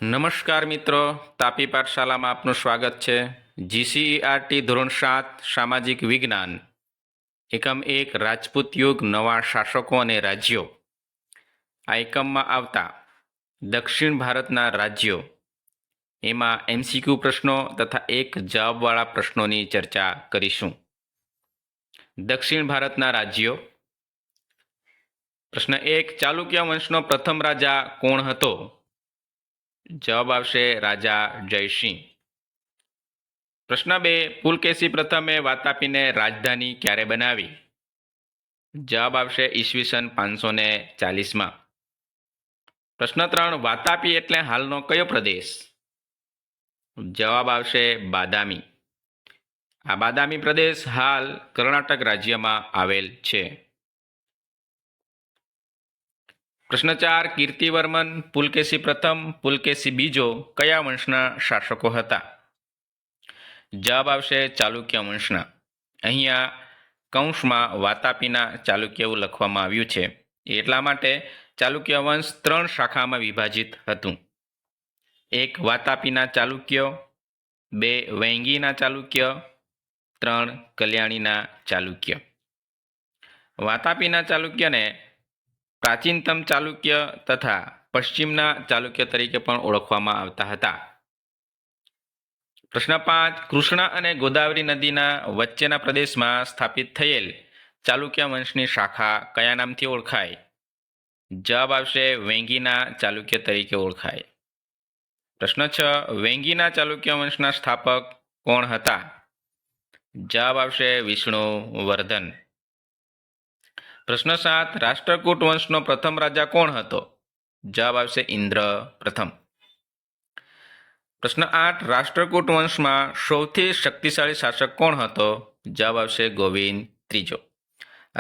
નમસ્કાર મિત્રો, તાપી પાઠશાલામાં આપનું સ્વાગત છે. જીસીઈઆરટી ધોરણ 7 સામાજિક વિજ્ઞાન એકમ 1 રાજપૂત યુગ નવા શાસકો અને રાજ્યો. આ એકમમાં આવતા દક્ષિણ ભારતના રાજ્યો, એમાં એમસીક્યુ પ્રશ્નો તથા એક જવાબવાળા પ્રશ્નોની ચર્ચા કરીશું. દક્ષિણ ભારતના રાજ્યો. પ્રશ્ન 1, ચાલુક્ય વંશનો પ્રથમ રાજા કોણ હતો? જવાબ આવશે રાજા જયસિંહ. પ્રશ્ન 2, પુલકેશી પ્રથમે વાતાપીને રાજધાની ક્યારે બનાવી? જવાબ આવશે ઈસવીસન 540માં. પ્રશ્ન 3, વાતાપી એટલે હાલનો કયો પ્રદેશ? જવાબ આવશે બાદામી. આ બાદામી પ્રદેશ હાલ કર્ણાટક રાજ્યમાં આવેલ છે. પ્રશ્ન 4, કીર્તિવર્મન, પુલકેશી પ્રથમ, પુલકેશી બીજો કયા વંશના શાસકો હતા? જવાબ આવશે ચાલુક્ય વંશના. અહીંયા કૌંસમાં વાતાપીના ચાલુક્ય એવું લખવામાં આવ્યું છે, એટલા માટે ચાલુક્ય વંશ 3 શાખામાં વિભાજિત હતું. 1 વાતાપીના ચાલુક્ય, 2 વૈંગીના ચાલુક્ય, 3 કલ્યાણીના ચાલુક્ય. વાતાપીના ચાલુક્યને પ્રાચીનતમ ચાલુક્ય તથા પશ્ચિમના ચાલુક્ય તરીકે પણ ઓળખવામાં આવતા હતા. પ્રશ્ન 5, કૃષ્ણા અને ગોદાવરી નદીના વચ્ચેના પ્રદેશમાં સ્થાપિત થયેલ ચાલુક્ય વંશની શાખા કયા નામથી ઓળખાય? જવાબ આવશે વેંગીના ચાલુક્ય તરીકે ઓળખાય. પ્રશ્ન 6, વેંગીના ચાલુક્ય વંશના સ્થાપક કોણ હતા? જવાબ આવશે વિષ્ણુવર્ધન. પ્રશ્ન 7, રાષ્ટ્રકૂટ વંશનો પ્રથમ રાજા કોણ હતો? જવાબ આવશે ઇન્દ્ર પ્રથમ. પ્રશ્ન 8, રાષ્ટ્રકૂટ વંશમાં સૌથી શક્તિશાળી શાસક કોણ હતો? જવાબ આવશે ગોવિંદ ત્રીજો.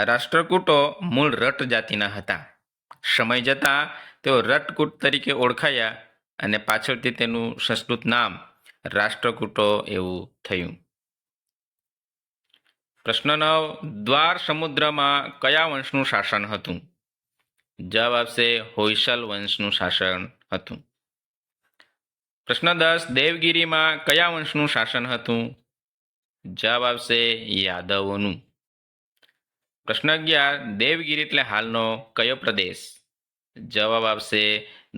રાષ્ટ્રકૂટો મૂળ રટ જાતિના હતા. સમય જતાં તેઓ રટકૂટ તરીકે ઓળખાયા અને પાછળથી તેનું સંસ્કૃત નામ રાષ્ટ્રકૂટો એવું થયું. પ્રશ્ન 9, દ્વાર સમુદ્રમાં કયા વંશનું શાસન હતું? જવાબ આવશે હોયસલ વંશનું શાસન હતું. પ્રશ્ન 10, દેવગીરીમાં કયા વંશનું શાસન હતું? જવાબ આવશે યાદવોનું. પ્રશ્ન 11, દેવગીરી એટલે હાલનો કયો પ્રદેશ? જવાબ આવશે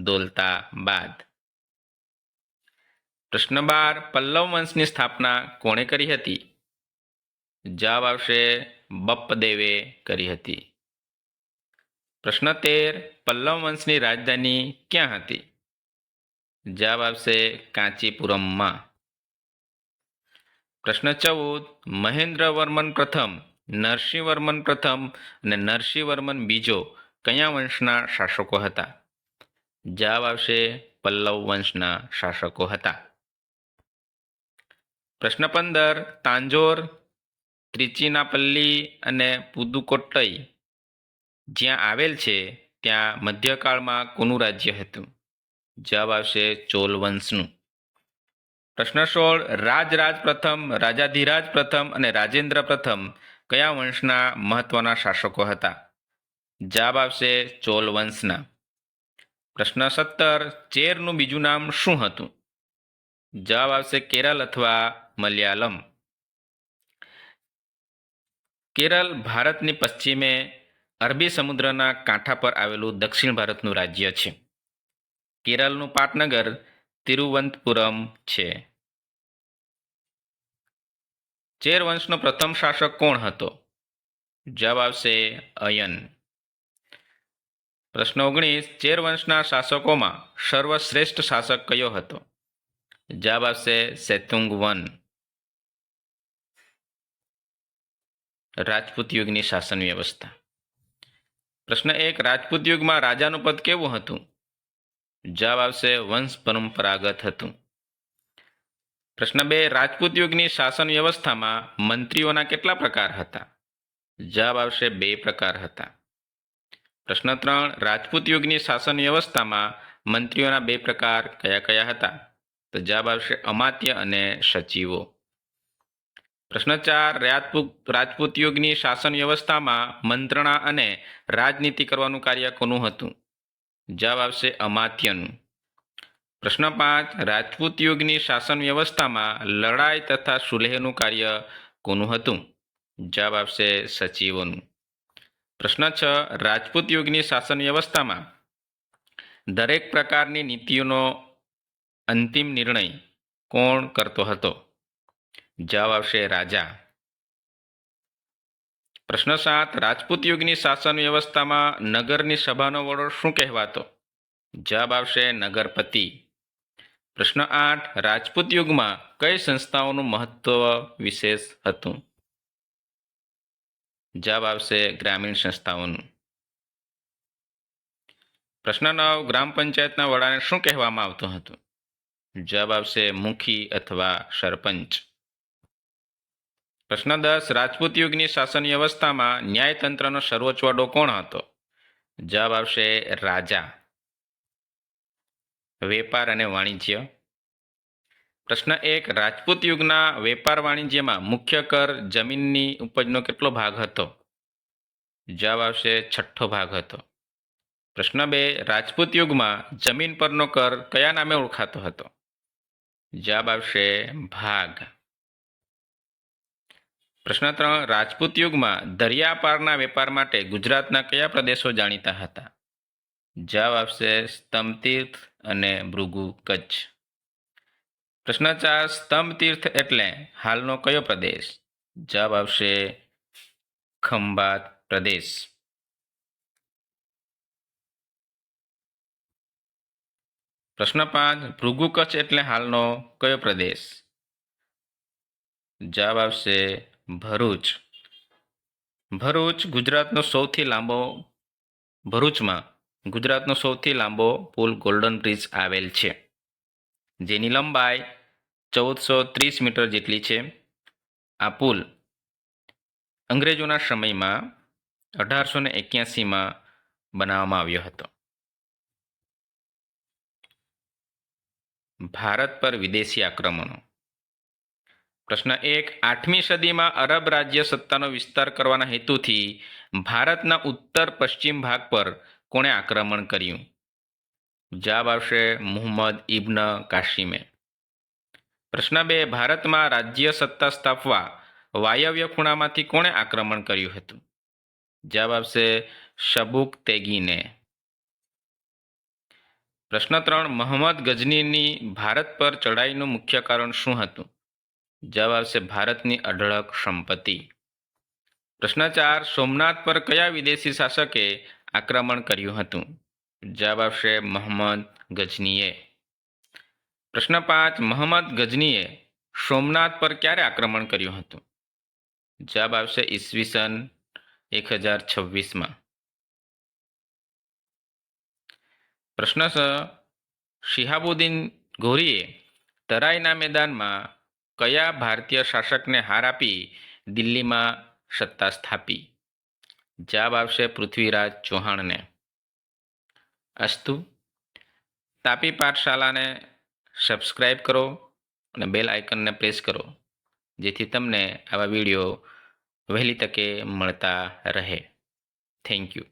દૌલતાબાદ. પ્રશ્ન 12, પલ્લવ વંશની સ્થાપના કોણે કરી હતી? જવાબ આવશે બપ્પદેવે કરી હતી. પ્રશ્ન 13, પલ્લવ વંશની રાજધાની ક્યાં હતી? જવાબ આવશે કાંચીપુરમમાં. પ્રશ્ન 14, મહેન્દ્રવર્મન પ્રથમ, નરસિંહવર્મન પ્રથમ અને નરસિંહવર્મન બીજો કયા વંશના શાસકો હતા? જવાબ આવશે પલ્લવ વંશના શાસકો હતા. પ્રશ્ન 15, તાંજોર, ત્રિચિનાપલ્લી અને પુદુકોટ્ટઈ જ્યાં આવેલ છે ત્યાં મધ્યકાળમાં કોનું રાજ્ય હતું? જવાબ આવશે ચોલ વંશનું. પ્રશ્ન 16, રાજરાજ પ્રથમ, રાજાધિરાજ પ્રથમ અને રાજેન્દ્ર પ્રથમ કયા વંશના મહત્વના શાસકો હતા? જવાબ આવશે ચોલ વંશના. પ્રશ્ન 17, ચેરનું બીજું નામ શું હતું? જવાબ આવશે કેરળ અથવા મલયાલમ. કેરળ ભારતની પશ્ચિમે અરબી સમુદ્રના કાંઠા પર આવેલું દક્ષિણ ભારતનું રાજ્ય છે. કેરળનું પાટનગર તિરુવનંતપુરમ છે. ચેર વંશનો પ્રથમ શાસક કોણ હતો? જવાબ આવશે અયન. પ્રશ્ન 19, ચેર વંશના શાસકોમાં સર્વશ્રેષ્ઠ શાસક કયો હતો? જવાબ આવશે સેતુંગવન. રાજપૂત યુગની શાસન વ્યવસ્થા. પ્રશ્ન 1, રાજપૂત યુગમાં રાજાનું પદ કેવું હતું? જવાબ આવશે વંશ પરંપરાગત હતું. પ્રશ્ન 2, રાજપૂત યુગની શાસન વ્યવસ્થામાં મંત્રીઓના કેટલા પ્રકાર હતા? જવાબ આવશે 2 પ્રકાર હતા. પ્રશ્ન 3, રાજપૂત યુગની શાસન વ્યવસ્થામાં મંત્રીઓના 2 પ્રકાર કયા કયા હતા? તો જવાબ આવશે અમાત્ય અને સચિવો. પ્રશ્ન 4, રાજપૂત યુગની શાસન વ્યવસ્થામાં મંત્રણા અને રાજનીતિ કરવાનું કાર્ય કોનું હતું? જવાબ આવશે અમાત્યનું. પ્રશ્ન 5 રાજપૂત યુગની શાસન વ્યવસ્થામાં લડાઈ તથા સુલેહનું કાર્ય કોનું હતું? જવાબ આવશે સચિવોનું. પ્રશ્ન 6 રાજપૂત યુગની શાસન વ્યવસ્થામાં દરેક પ્રકારની નીતિઓનો અંતિમ નિર્ણય કોણ કરતો હતો? જવાબ આવશે રાજા. પ્રશ્ન 7 રાજપૂત યુગની શાસન વ્યવસ્થામાં નગરની સભાનો વડો શું કહેવાતો? જવાબ આવશે નગરપતિ. પ્રશ્ન 8 રાજપૂત યુગમાં કઈ સંસ્થાઓનું મહત્વ વિશેષ હતું? જવાબ આવશે ગ્રામીણ સંસ્થાઓનું. પ્રશ્ન 9 ગ્રામ પંચાયતના વડાને શું કહેવામાં આવતું હતું? જવાબ આવશે મુખી અથવા સરપંચ. પ્રશ્ન 10 રાજપૂત યુગની શાસન વ્યવસ્થામાં ન્યાયતંત્રનો સર્વોચ્ચ વડો કોણ હતો? જવાબ આવશે રાજા. વેપાર અને વાણિજ્ય. પ્રશ્ન 1 રાજપૂત યુગના વેપાર વાણિજ્યમાં મુખ્ય કર જમીનની ઉપજનો કેટલો ભાગ હતો? જવાબ આવશે 6ઠ્ઠો ભાગ હતો. પ્રશ્ન 2 રાજપૂત યુગમાં જમીન પરનો કર કયા નામે ઓળખાતો હતો? જવાબ આવશે ભાગ. પ્રશ્ન 3 રાજપૂત યુગમાં દરિયાપારના વેપાર માટે ગુજરાતના કયા પ્રદેશો જાણીતા હતા? જવાબ આવશે સ્તંભતીર્થ અને ભૃગુ કચ્છ. પ્રશ્ન 4 સ્તંભતીર્થ એટલે હાલનો કયો પ્રદેશ? જવાબ આવશે ખંભાત પ્રદેશ. પ્રશ્ન 5 ભૃગુ કચ્છ એટલે હાલનો કયો પ્રદેશ? જવાબ આવશે ભરૂચ. ભરૂચમાં ગુજરાતનો સૌથી લાંબો પુલ ગોલ્ડન બ્રિજ આવેલ છે, જેની લંબાઈ 1430 મીટર જેટલી છે. આ પુલ અંગ્રેજોના સમયમાં 1881માં બનાવવામાં આવ્યો હતો. ભારત પર વિદેશી આક્રમણો. પ્રશ્ન 1 8મી સદીમાં અરબ રાજ્ય સત્તાનો વિસ્તાર કરવાના હેતુથી ભારતના ઉત્તર પશ્ચિમ ભાગ પર કોણે આક્રમણ કર્યું? જવાબ આવશે મુહમ્મદ ઇબ્ન કાસિમે. પ્રશ્ન 2 ભારતમાં રાજ્ય સત્તા સ્થાપવા વાયવ્ય ખૂણામાંથી કોણે આક્રમણ કર્યું હતું? જવાબ આવશે સબુકતેગીને. પ્રશ્ન 3 મોહમ્મદ ગઝનીની ભારત પર ચઢાઈનું મુખ્ય કારણ શું હતું? જવાબ આવશે ભારતની અઢળક સંપત્તિ. પ્રશ્ન 4 સોમનાથ પર કયા વિદેશી શાસકે આક્રમણ કર્યું હતું? જવાબ આવશે મોહમ્મદ ગઝનીએ. પ્રશ્ન 5 મોહમ્મદ ગઝનીએ સોમનાથ પર ક્યારે આક્રમણ કર્યું હતું? જવાબ આવશે ઈસવીસન 1026માં. પ્રશ્ન 6 શિહાબુદ્દીન ઘોરીએ તરાઈના મેદાનમાં કયા ભારતીય શાસકને હાર આપી દિલ્હીમાં સત્તા સ્થાપી? જવાબ આવશે પૃથ્વીરાજ ચૌહાણને. અસ્તુ. તાપી પાઠશાલાને સબસ્ક્રાઈબ કરો અને બેલ આઇકનને પ્રેસ કરો, જેથી તમને આવા વિડીયો વહેલી તકે મળતા રહે. Thank you.